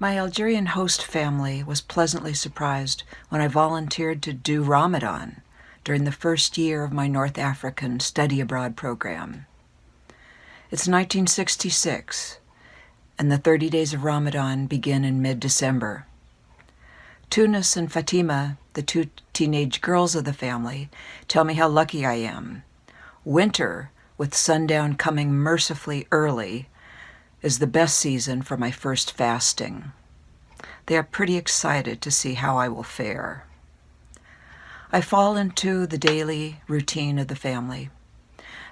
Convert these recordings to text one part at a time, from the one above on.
My Algerian host family was pleasantly surprised when I volunteered to do Ramadan during the first year of my North African study abroad program. It's 1966, and the 30 days of Ramadan begin in mid-December. Tunis and Fatima, the two teenage girls of the family, tell me how lucky I am. Winter, with sundown coming mercifully early, is the best season for my first fasting. They are pretty excited to see how I will fare. I fall into the daily routine of the family.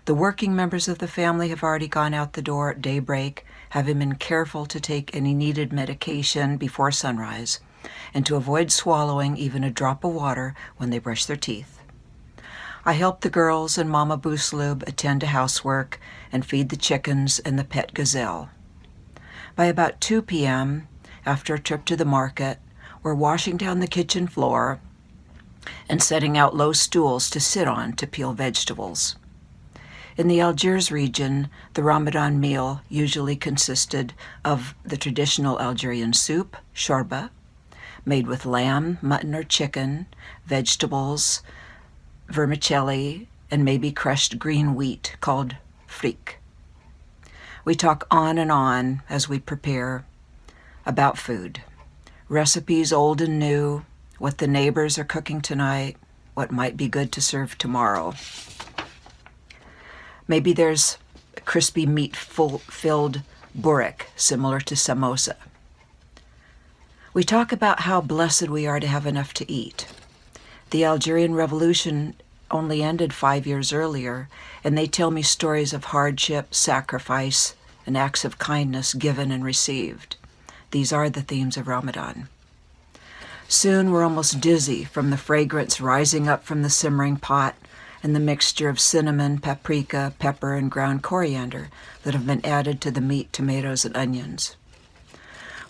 The working members of the family have already gone out the door at daybreak, having been careful to take any needed medication before sunrise, and to avoid swallowing even a drop of water when they brush their teeth. I help the girls and Mama Boosloob attend to housework and feed the chickens and the pet gazelle. By about 2 p.m., after a trip to the market, we're washing down the kitchen floor and setting out low stools to sit on to peel vegetables. In the Algiers region, the Ramadan meal usually consisted of the traditional Algerian soup, shorba, made with lamb, mutton, or chicken, vegetables, vermicelli, and maybe crushed green wheat called fric. We talk on and on as we prepare about food, recipes old and new, what the neighbors are cooking tonight, what might be good to serve tomorrow. Maybe there's a crispy meat-filled burek, similar to samosa. We talk about how blessed we are to have enough to eat. The Algerian Revolution only ended 5 years earlier, and they tell me stories of hardship, sacrifice, and acts of kindness given and received. These are the themes of Ramadan. Soon we're almost dizzy from the fragrance rising up from the simmering pot and the mixture of cinnamon, paprika, pepper, and ground coriander that have been added to the meat, tomatoes, and onions.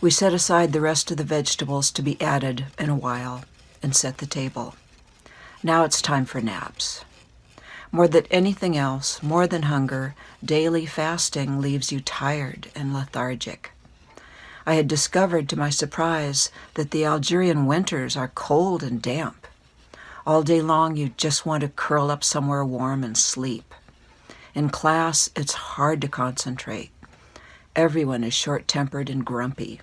We set aside the rest of the vegetables to be added in a while and set the table. Now it's time for naps. More than anything else, more than hunger, daily fasting leaves you tired and lethargic. I had discovered, to my surprise, that the Algerian winters are cold and damp. All day long, you just want to curl up somewhere warm and sleep. In class, it's hard to concentrate. Everyone is short-tempered and grumpy.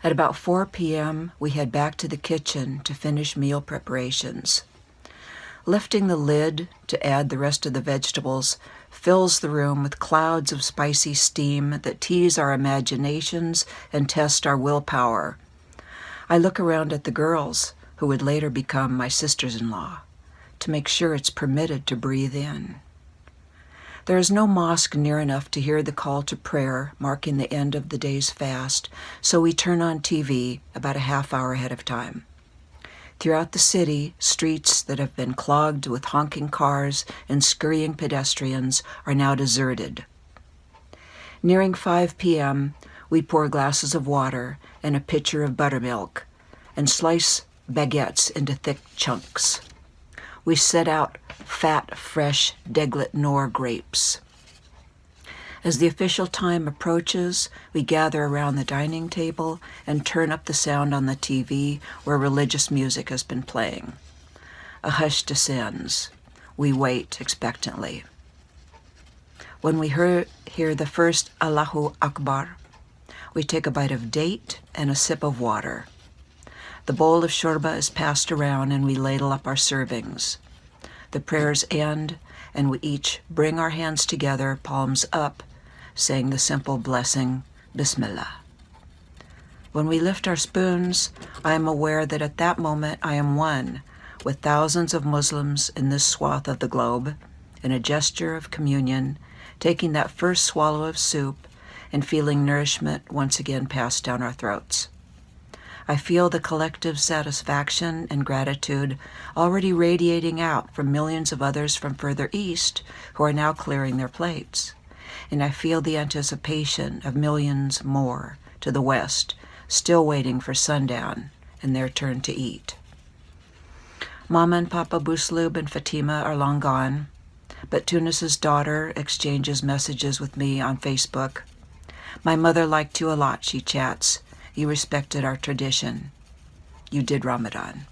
At about 4 p.m., we head back to the kitchen to finish meal preparations. Lifting the lid to add the rest of the vegetables fills the room with clouds of spicy steam that tease our imaginations and test our willpower. I look around at the girls, who would later become my sisters-in-law, to make sure it's permitted to breathe in. There is no mosque near enough to hear the call to prayer marking the end of the day's fast, so we turn on TV about a half hour ahead of time. Throughout the city, streets that have been clogged with honking cars and scurrying pedestrians are now deserted. Nearing 5 p.m., we pour glasses of water and a pitcher of buttermilk and slice baguettes into thick chunks. We set out fat, fresh Deglet Noor grapes. As the official time approaches, we gather around the dining table and turn up the sound on the TV where religious music has been playing. A hush descends. We wait expectantly. When we hear the first Allahu Akbar, we take a bite of date and a sip of water. The bowl of shorba is passed around and we ladle up our servings. The prayers end, and we each bring our hands together, palms up, saying the simple blessing, Bismillah. When we lift our spoons, I am aware that at that moment I am one with thousands of Muslims in this swath of the globe, in a gesture of communion, taking that first swallow of soup and feeling nourishment once again pass down our throats. I feel the collective satisfaction and gratitude already radiating out from millions of others from further east who are now clearing their plates. And I feel the anticipation of millions more to the west, still waiting for sundown and their turn to eat. Mama and Papa Boosloob and Fatima are long gone, but Tunis's daughter exchanges messages with me on Facebook. My mother liked you a lot, she chats. You respected our tradition. You did Ramadan.